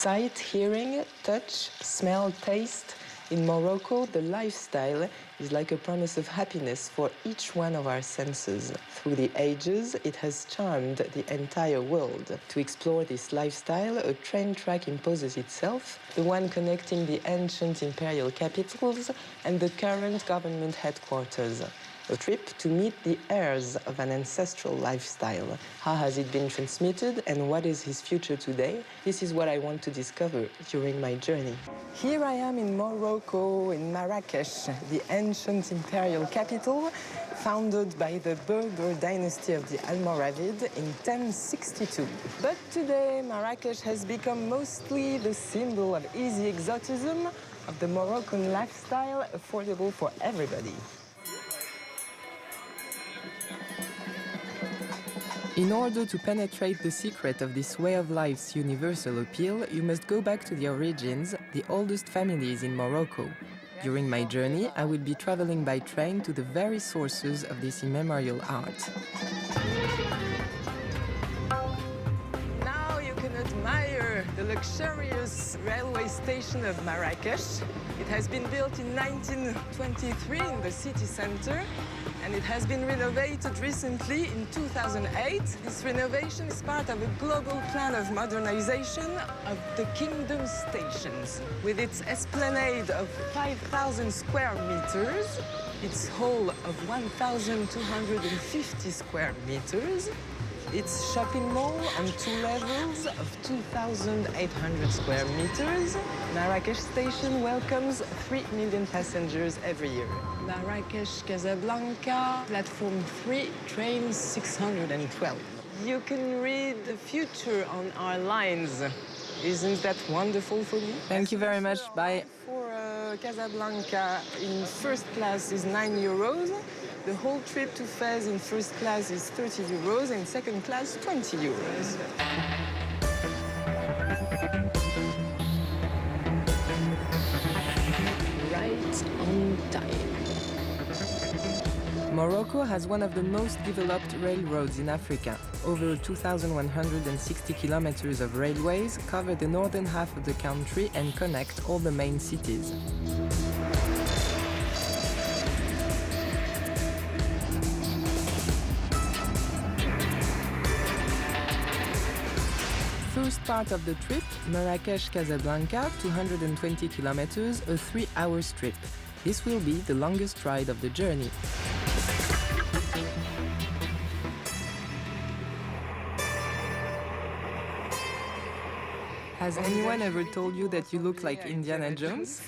Sight, hearing, touch, smell, taste. In Morocco, the lifestyle is like a promise of happiness for each one of our senses. Through the ages, it has charmed the entire world. To explore this lifestyle, a train track imposes itself, the one connecting the ancient imperial capitals and the current government headquarters. A trip to meet the heirs of an ancestral lifestyle. How has it been transmitted and what is his future today? This is what I want to discover during my journey. Here I am in Morocco, in Marrakech, the ancient imperial capital, founded by the Berber dynasty of the Almoravid in 1062. But today, Marrakech has become mostly the symbol of easy exotism, of the Moroccan lifestyle affordable for everybody. In order to penetrate the secret of this way of life's universal appeal, you must go back to the origins, the oldest families in Morocco. During my journey, I will be traveling by train to the very sources of this immemorial art. Now you can admire the luxurious railway station of Marrakech. It has been built in 1923 in the city center, and it has been renovated recently in 2008. This renovation is part of a global plan of modernization of the Kingdom stations. With its esplanade of 5,000 square meters, its hall of 1,250 square meters, its shopping mall on 2 levels of 2,800 square meters. Marrakech station welcomes 3 million passengers every year. Marrakech, Casablanca, platform 3, train 612. You can read the future on our lines. Isn't that wonderful for you? Thank you very much. Bye. For Casablanca in first class is €9. The whole trip to Fez in first class is €30 and second class €20. Right on time. Morocco has one of the most developed railroads in Africa. Over 2,160 kilometers of railways cover the northern half of the country and connect all the main cities. First part of the trip, Marrakech-Casablanca, 220 kilometers, a 3-hour trip. This will be the longest ride of the journey. Has anyone ever told you that you look like Indiana Jones?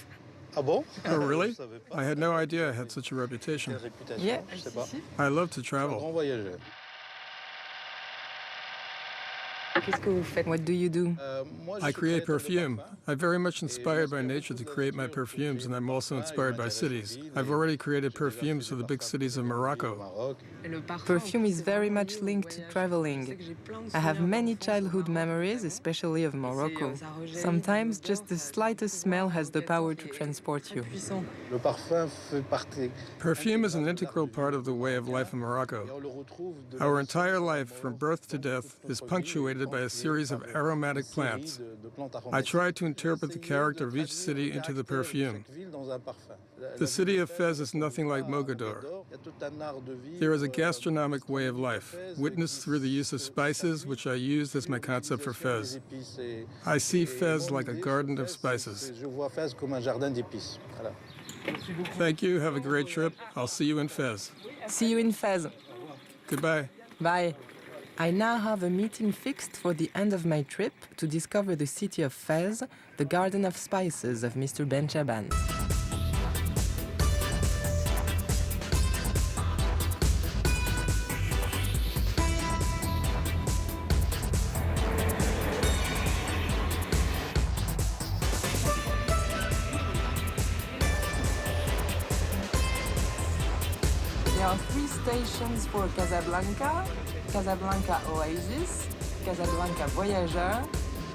Oh, really? I had no idea I had such a reputation. Yeah. I love to travel. What do you do? I create perfume. I'm very much inspired by nature to create my perfumes, and I'm also inspired by cities. I've already created perfumes for the big cities of Morocco. Perfume is very much linked to traveling. I have many childhood memories, especially of Morocco. Sometimes just the slightest smell has the power to transport you. Perfume is an integral part of the way of life in Morocco. Our entire life, from birth to death, is punctuated by a series of aromatic plants. I try to interpret the character of each city into the perfume. The city of Fez is nothing like Mogador. There is a gastronomic way of life, witnessed through the use of spices, which I used as my concept for Fez. I see Fez like a garden of spices. Thank you. Have a great trip. I'll see you in Fez. See you in Fez. Goodbye. Bye. I now have a meeting fixed for the end of my trip to discover the city of Fez, the garden of spices of Mr. Ben Chaban. There are 3 stations for Casablanca: Casablanca Oasis, Casablanca Voyageur,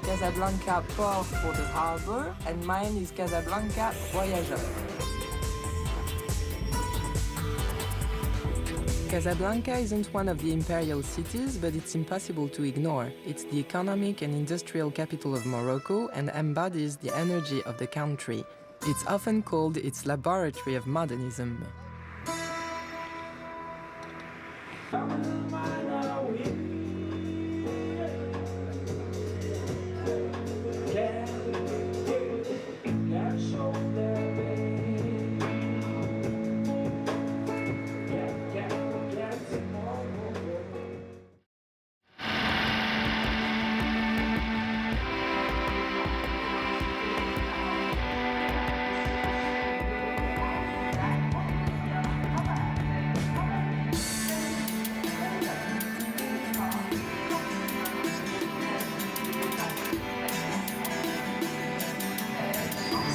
Casablanca Port for the harbor, and mine is Casablanca Voyageur. Casablanca isn't one of the imperial cities, but it's impossible to ignore. It's the economic and industrial capital of Morocco and embodies the energy of the country. It's often called its laboratory of modernism.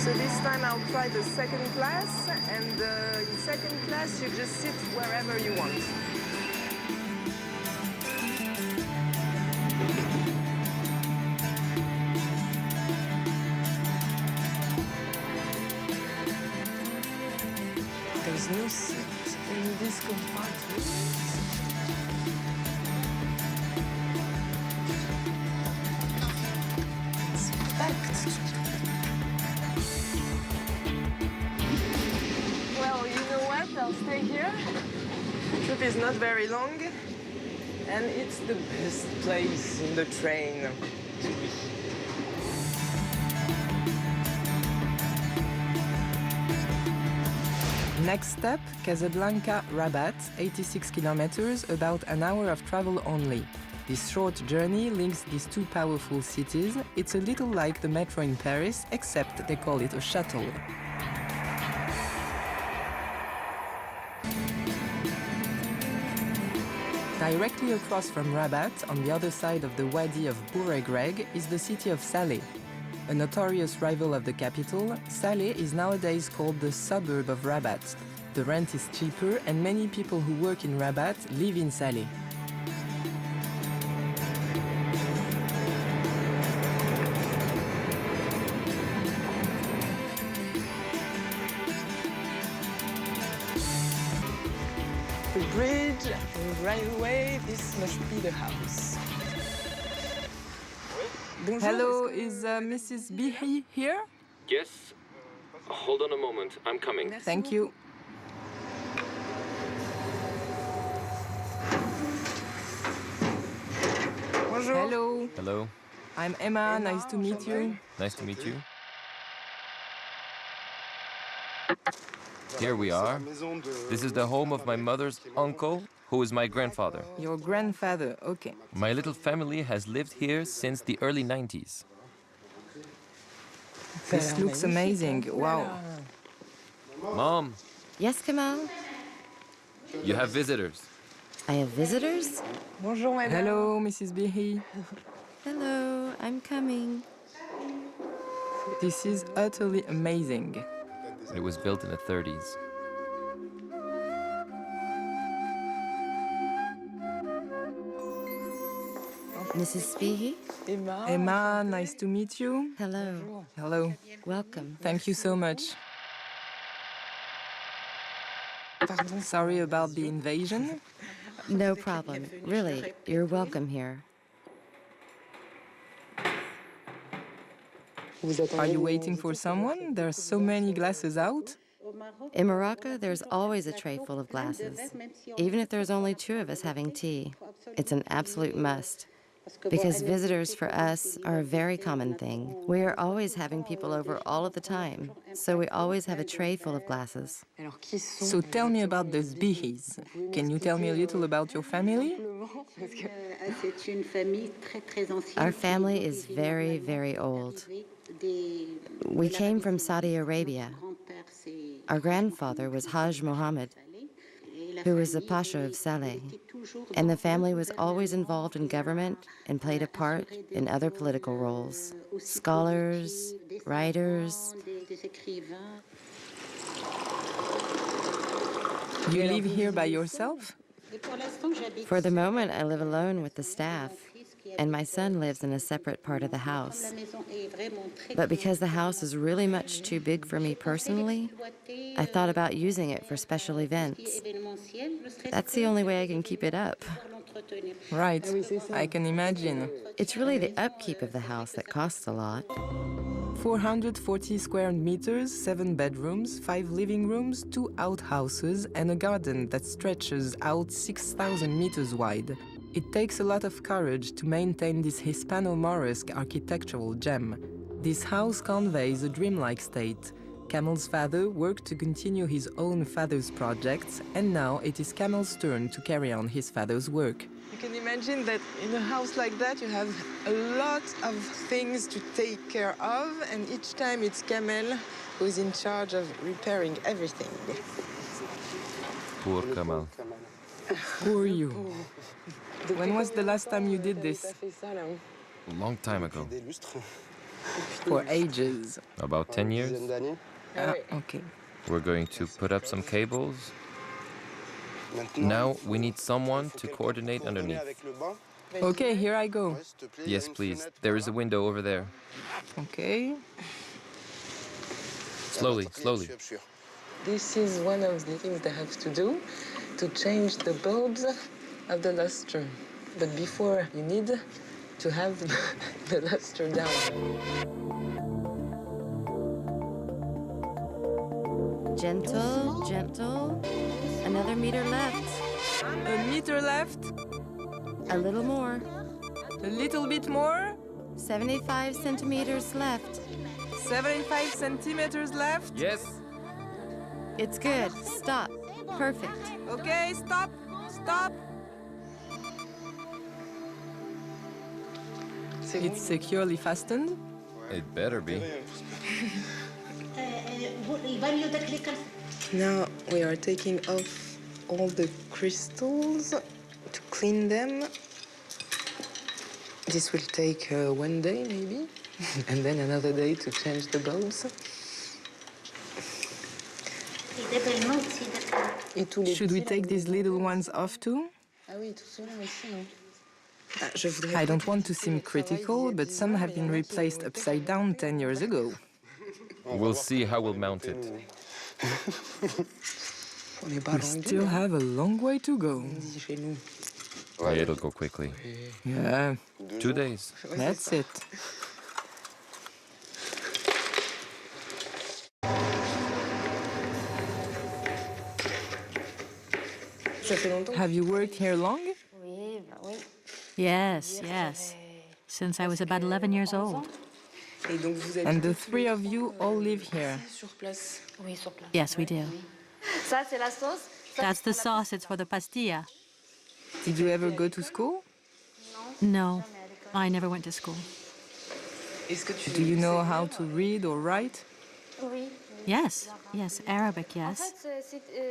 So this time I'll try the second class, and in second class you just sit wherever you want. There's no seat in this compartment. It's packed. Well, you know what? I'll stay here. The trip is not very long, and it's the best place in the train to be. Next step, Casablanca, Rabat, 86 kilometers, about an hour of travel only. This short journey links these two powerful cities. It's a little like the metro in Paris, except they call it a shuttle. Directly across from Rabat, on the other side of the Wadi of Bouregreg, is the city of Salé. A notorious rival of the capital, Salé is nowadays called the suburb of Rabat. The rent is cheaper, and many people who work in Rabat live in Salé. The bridge, the railway, this must be the house. Hello, is Mrs. Bihi here? Yes. Hold on a moment. I'm coming. Thank you. Bonjour. Hello, Hello. I'm Emma. Nice to meet you. Nice to meet you. Here we are. This is the home of my mother's uncle, who is my grandfather. Your grandfather, okay. My little family has lived here since the early 90s. This looks amazing. Wow. Mom, Yes, Kamal? you have visitors. I have visitors? Bonjour, madame. Hello, Mrs. Bihi. Hello, I'm coming. This is utterly amazing. It was built in the 30s. Mrs. Spihi? Emma, nice to meet you. Hello. Hello. Welcome. Thank you so much. Sorry about the invasion. No problem. Really, you're welcome here. Are you waiting for someone? There are so many glasses out. In Morocco, there's always a tray full of glasses. Even if there's only two of us having tea, it's an absolute must. Because visitors for us are a very common thing. We are always having people over all of the time, so we always have a tray full of glasses. So tell me about the Bihis. Can you tell me a little about your family? Our family is very, very old. We came from Saudi Arabia. Our grandfather was Hajj Mohammed, who was the Pasha of Saleh, and the family was always involved in government and played a part in other political roles. Scholars, writers. You live here by yourself? For the moment, I live alone with the staff. and my son lives in a separate part of the house. But because the house is really much too big for me personally, I thought about using it for special events. That's the only way I can keep it up. Right, I can imagine. It's really the upkeep of the house that costs a lot. 440 square meters, 7 bedrooms, 5 living rooms, 2 outhouses, and a garden that stretches out 6,000 meters wide. It takes a lot of courage to maintain this Hispano-Moresque architectural gem. This house conveys a dreamlike state. Kamel's father worked to continue his own father's projects, and now it is Kamel's turn to carry on his father's work. You can imagine that in a house like that you have a lot of things to take care of, and each time it's Kamel who is in charge of repairing everything. Poor Kamal. Poor you. When was the last time you did this? A long time ago. For ages. About 10 years. Okay. We're going to put up some cables. Now we need someone to coordinate underneath. Okay, here I go. Yes, please. There is a window over there. Okay. Slowly, slowly. This is one of the things they have to do, to change the bulbs of the luster. But before, you need to have the luster down. Gentle, gentle. Another meter left. A meter left, A little more. a little bit more, 75 centimeters left. 75 centimeters left. Yes. It's good. Stop. Perfect. Okay, stop, stop. It's securely fastened. It better be. Now we are taking off all the crystals to clean them. This will take one day maybe, and then another day to change the bulbs. Should we take these little ones off too? I don't want to seem critical, but some have been replaced upside down 10 years ago. We'll see how we'll mount it. We still have a long way to go. It'll go quickly. Yeah, 2 days. that's it. Have you worked here long? Yes, yes. Since I was about 11 years old. And the three of you all live here. Yes, we do. That's the sauce. It's for the pastilla. Did you ever go to school? No, I never went to school. Do you know how to read or write? Yes, yes, Arabic, yes.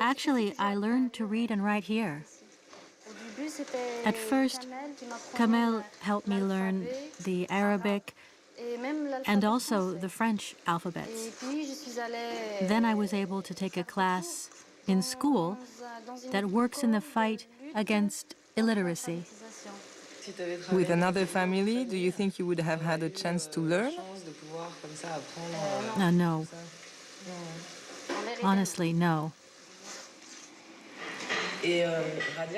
Actually, I learned to read and write here. At first, Kamel helped me learn the Arabic and also the French alphabets. Then I was able to take a class in school that works in the fight against illiteracy. With another family, do you think you would have had a chance to learn? No. Honestly, no.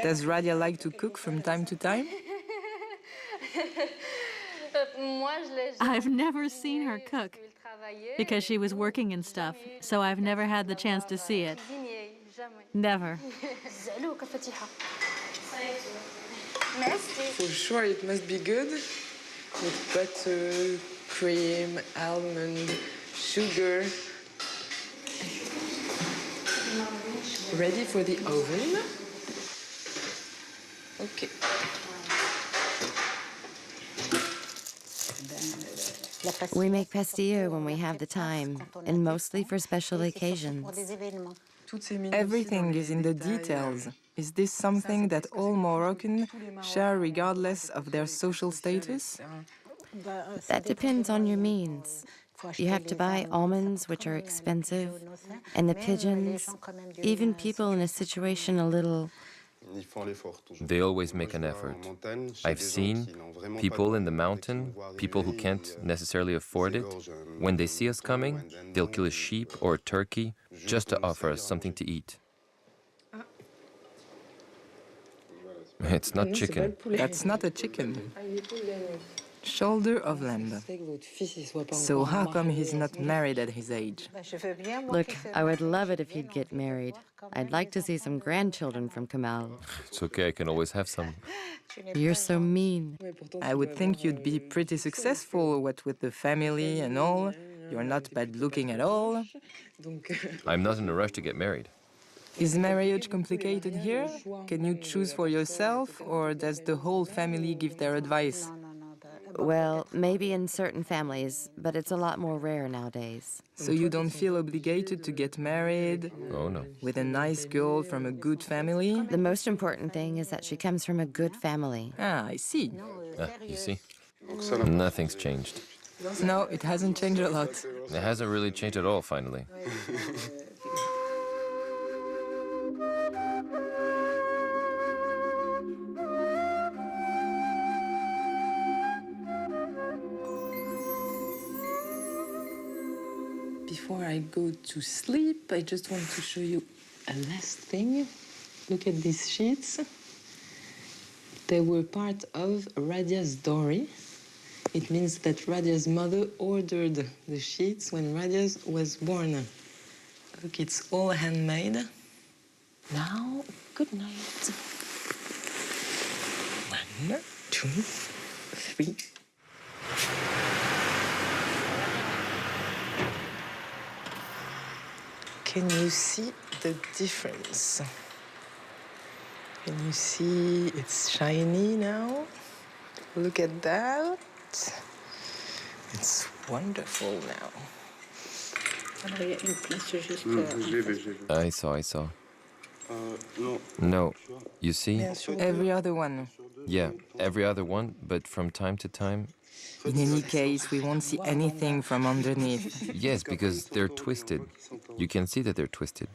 Does Radia like to cook from time to time? I've never seen her cook because she was working and stuff, so I've never had the chance to see it. Never. For sure, it must be good. With butter, cream, almond, sugar. Ready for the oven? Okay. We make pastilla when we have the time, and mostly for special occasions. Everything is in the details. Is this something that all Moroccans share regardless of their social status? That depends on your means. You have to buy almonds, which are expensive, and the pigeons. Even people in a situation a little They always make an effort. I've seen people in the mountain, people who can't necessarily afford it. When they see us coming, they'll kill a sheep or a turkey just to offer us something to eat. It's not chicken. That's not a chicken. Shoulder of lamb. So how come he's not married at his age? Look, I would love it if he'd get married. I'd like to see some grandchildren from Kamal. It's okay, I can always have some. You're so mean. I would think you'd be pretty successful, what with the family and all. You're not bad looking at all. I'm not in a rush to get married. Is marriage complicated here? Can you choose for yourself, or does the whole family give their advice? Well, maybe in certain families, but it's a lot more rare nowadays. So you don't feel obligated to get married? Oh, no. With a nice girl from a good family? The most important thing is that she comes from a good family. Ah, I see. You see? Nothing's changed. No, it hasn't changed a lot. It hasn't really changed at all, finally. Before I go to sleep, I just want to show you a last thing. Look at these sheets. They were part of Radia's dowry. It means that Radia's mother ordered the sheets when Radia was born. Look, it's all handmade. Now, good night. 1, 2, 3. Can you see the difference? Can you see it's shiny now? Look at that. It's wonderful now. I saw. No, you see? Every other one. Yeah, every other one, but from time to time. In any case, we won't see anything from underneath. Yes, because they're twisted. You can see that they're twisted.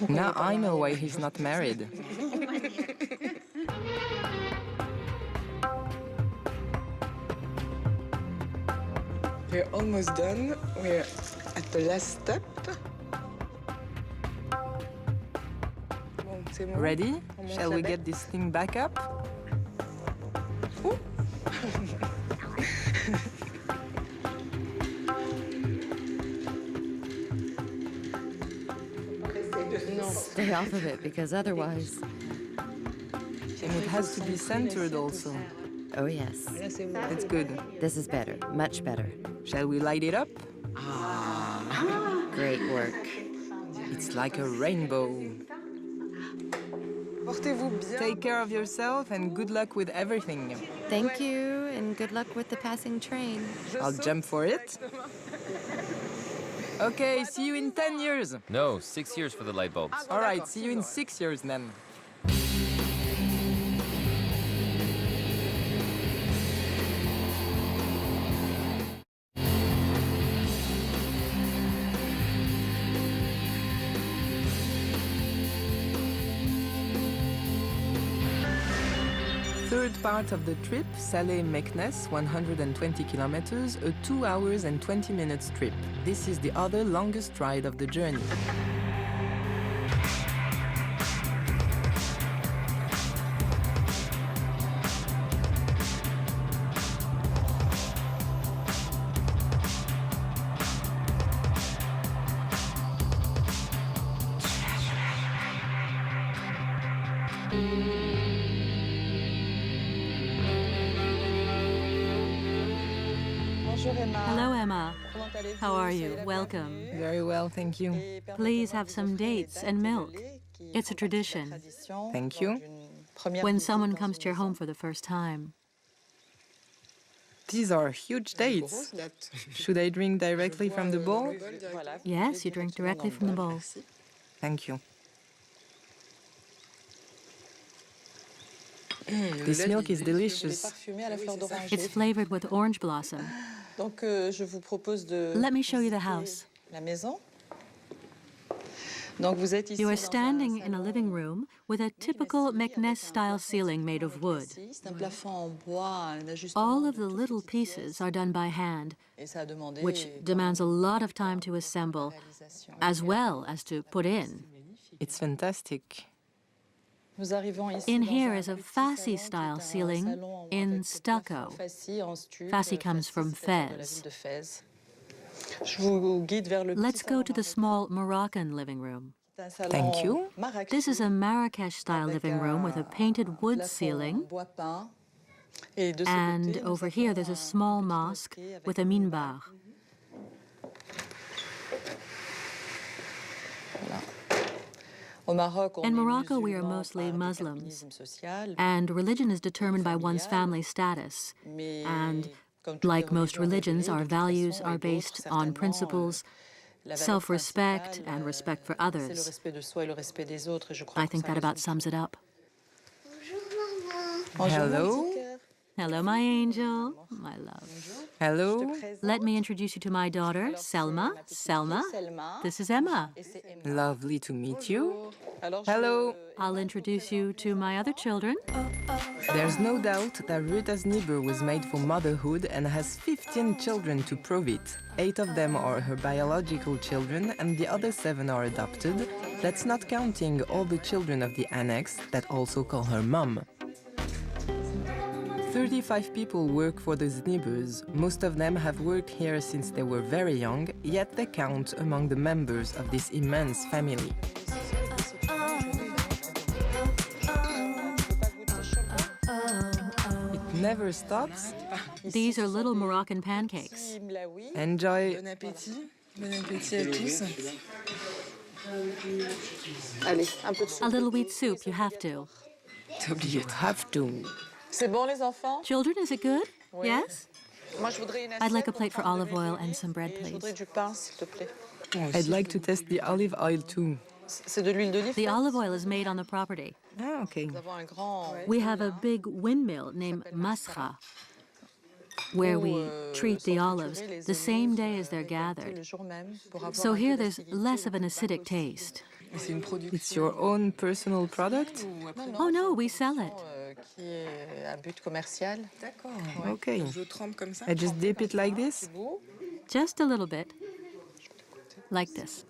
Now I know why he's not married. We're almost done. We're at the last step. Ready? Shall we get this thing back up? Ooh. Stay off of it, because otherwise... And it has to be centered also. Oh, yes. That's good. This is better, much better. Shall we light it up? Great work. It's like a rainbow. Take care of yourself and good luck with everything. Thank you, and good luck with the passing train. I'll jump for it. Okay, see you in 10 years. No, 6 years for the light bulbs. All right, see you in 6 years then. Third part of the trip, Salé-Meknes, 120 kilometers, a 2 hours and 20 minutes trip. This is the other longest ride of the journey. Hello, Emma. How are you? Welcome. Very well, thank you. Please have some dates and milk. It's a tradition. Thank you. When someone comes to your home for the first time. These are huge dates. Should I drink directly from the bowl? Yes, you drink directly from the bowl. Thank you. This milk is delicious. It's flavored with orange blossom. Let me show you the house. You are standing in a living room with a typical Meknes-style ceiling made of wood. All of the little pieces are done by hand, which demands a lot of time to assemble, as well as to put in. It's fantastic. In here is a Fassi-style ceiling in stucco. Fassi comes from Fez. Let's go to the small Moroccan living room. Thank you. This is a Marrakech-style living room with a painted wood ceiling. And over here there's a small mosque with a minbar. In Morocco, we are mostly Muslims, and religion is determined by one's family status. And like most religions, our values are based on principles, self-respect and respect for others. I think that about sums it up. Hello. Hello, my angel, my love. Hello. Let me introduce you to my daughter, Selma. Selma, this is Emma. Lovely to meet you. Hello. I'll introduce you to my other children. There's no doubt that Ruta's neighbor was made for motherhood and has 15 children to prove it. 8 of them are her biological children and the other 7 are adopted. That's not counting all the children of the annex that also call her mom. 35 people work for the Znibers. Most of them have worked here since they were very young, yet they count among the members of this immense family. It never stops. These are little Moroccan pancakes. Enjoy. Bon appétit. Bon appétit à tous. A little wheat soup, you have to. You have to. Children, is it good? Yes? I'd like a plate for olive oil and some bread, please. I'd like to test the olive oil too. The olive oil is made on the property. Ah, okay. We have a big windmill named Masra, where we treat the olives the same day as they're gathered. So here there's less of an acidic taste. It's your own personal product? Oh no, we sell it. Okay. I just dip it like this? Just a little bit. Like this.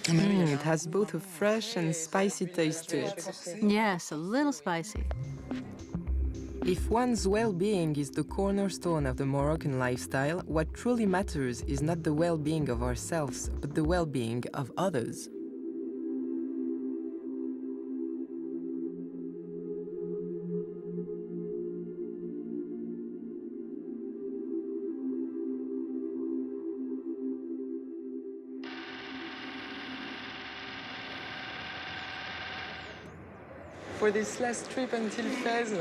It has both a fresh and spicy taste to it. Yes, a little spicy. If one's well-being is the cornerstone of the Moroccan lifestyle, what truly matters is not the well-being of ourselves, but the well-being of others. For this last trip until Fez,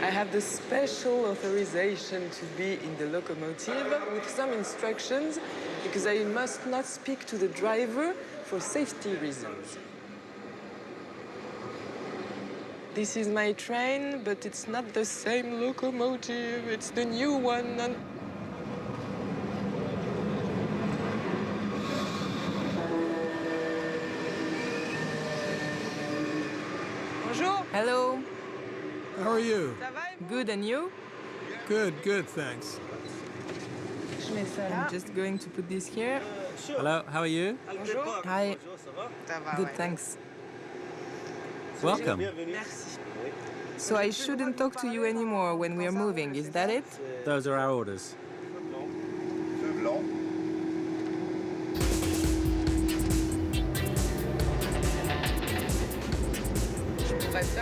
I have the special authorization to be in the locomotive with some instructions because I must not speak to the driver for safety reasons. This is my train, but it's not the same locomotive, it's the new one. Hello. How are you? Good, and you? Good, thanks. I'm just going to put this here. Hello, how are you? Hi. Good, thanks. Welcome. So I shouldn't talk to you anymore when we are moving, is that it? Those are our orders.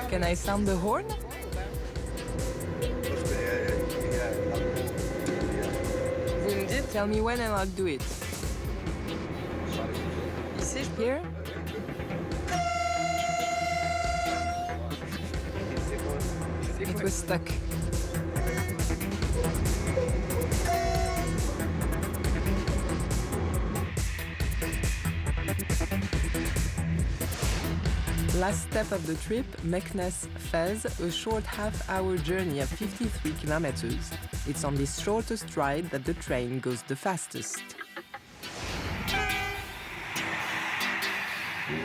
Can I sound the horn? Tell me when and I'll do it. Here? It was stuck. Last step of the trip, Meknes, Fez, a short half-hour journey of 53 kilometers. It's on this shortest ride that the train goes the fastest. And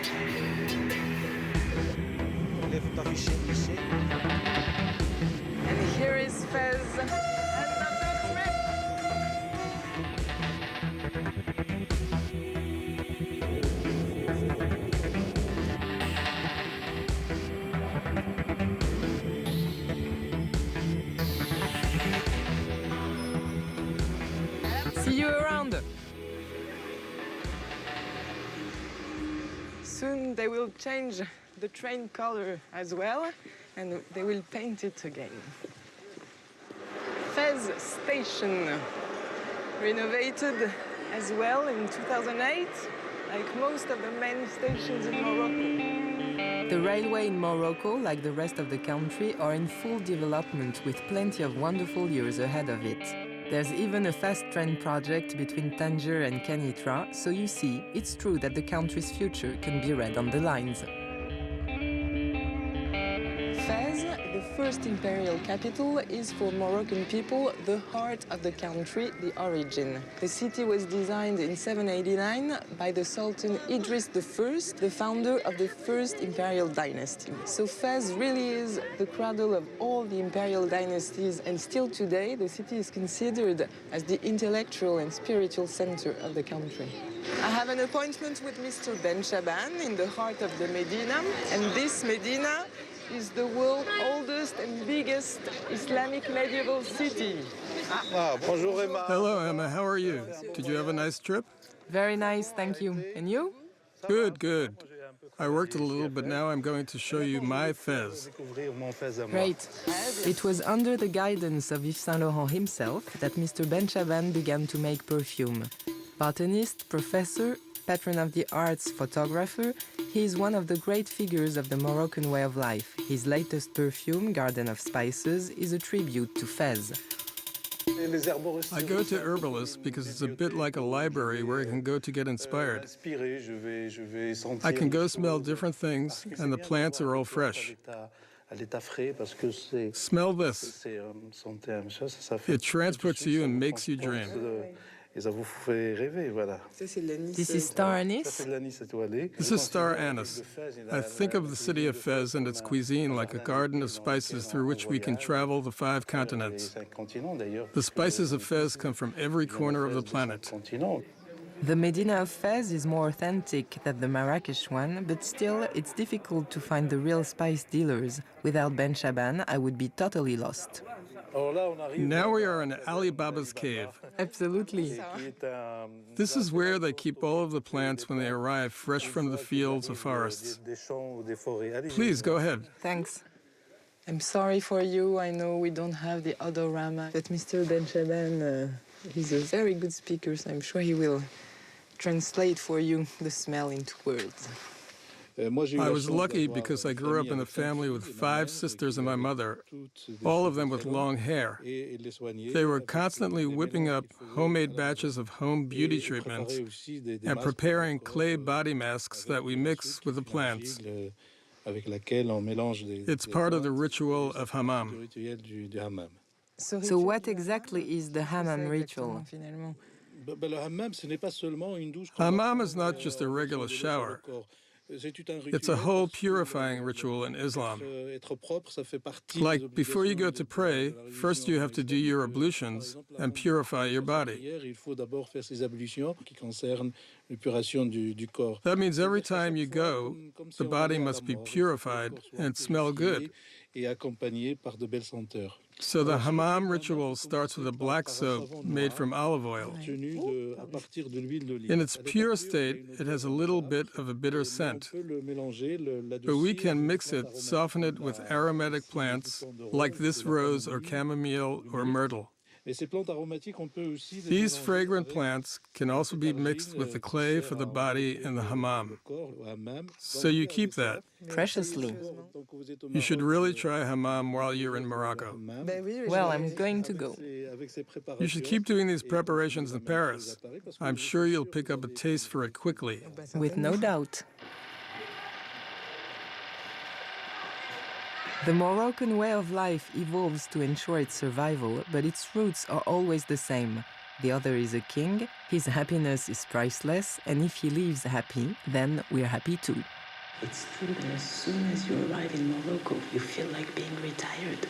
here is Fez. End of the trip. See you around. Soon they will change the train color as well, and they will paint it again. Fez Station, renovated as well in 2008, like most of the main stations in Morocco. The railway in Morocco, like the rest of the country, are in full development with plenty of wonderful years ahead of it. There's even a fast train project between Tanger and Kenitra, so you see, it's true that the country's future can be read on the lines. Fez, the first imperial capital, is for Moroccan people the heart of the country, the origin. The city was designed in 789 by the Sultan Idris I, the founder of the first imperial dynasty. So Fez really is the cradle of all the imperial dynasties, and still today the city is considered as the intellectual and spiritual center of the country. I have an appointment with Mr. Ben Shaban in the heart of the Medina, and this Medina is the world's oldest and biggest Islamic medieval city. Bonjour, Emma. Hello, Emma. How are you? Did you have a nice trip? Very nice, thank you. And you? Good, good. I worked a little, but now I'm going to show you my Fez. Great. It was under the guidance of Yves Saint Laurent himself that Mr. Ben Shaban began to make perfume. Botanist, professor, patron of the arts, photographer, he is one of the great figures of the Moroccan way of life. His latest perfume, Garden of Spices, is a tribute to Fez. I go to herbalists because it's a bit like a library where I can go to get inspired. I can go smell different things, and the plants are all fresh. Smell this. It transports you and makes you dream. This is star anise? This is star anise. I think of the city of Fez and its cuisine like a garden of spices through which we can travel the 5 continents. The spices of Fez come from every corner of the planet. The Medina of Fez is more authentic than the Marrakech one, but still, it's difficult to find the real spice dealers. Without Ben Shaban, I would be totally lost. Now we are in Ali Baba's cave. Absolutely. This is where they keep all of the plants when they arrive fresh from the fields or forests. Please, go ahead. Thanks. I'm sorry for you. I know we don't have the odorama, but Mr. Ben Shaban, he's a very good speaker, so I'm sure he will translate for you the smell into words. I was lucky because I grew up in a family with 5 sisters and my mother, all of them with long hair. They were constantly whipping up homemade batches of home beauty treatments and preparing clay body masks that we mix with the plants. It's part of the ritual of hammam. So what exactly is the hammam ritual? Hammam is not just a regular shower. It's a whole purifying ritual in Islam. Like before you go to pray, first you have to do your ablutions and purify your body. That means every time you go, the body must be purified and smell good. So the hammam ritual starts with a black soap made from olive oil. In its pure state, it has a little bit of a bitter scent. But we can mix it, soften it with aromatic plants like this rose or chamomile or myrtle. These fragrant plants can also be mixed with the clay for the body in the hammam. So you keep that. Preciously. You should really try hammam while you're in Morocco. Well, I'm going to go. You should keep doing these preparations in Paris. I'm sure you'll pick up a taste for it quickly. With no doubt. The Moroccan way of life evolves to ensure its survival, but its roots are always the same. the other is a king, his happiness is priceless, and if he leaves happy, then we're happy too. It's true that as soon as you arrive in Morocco, you feel like being retired.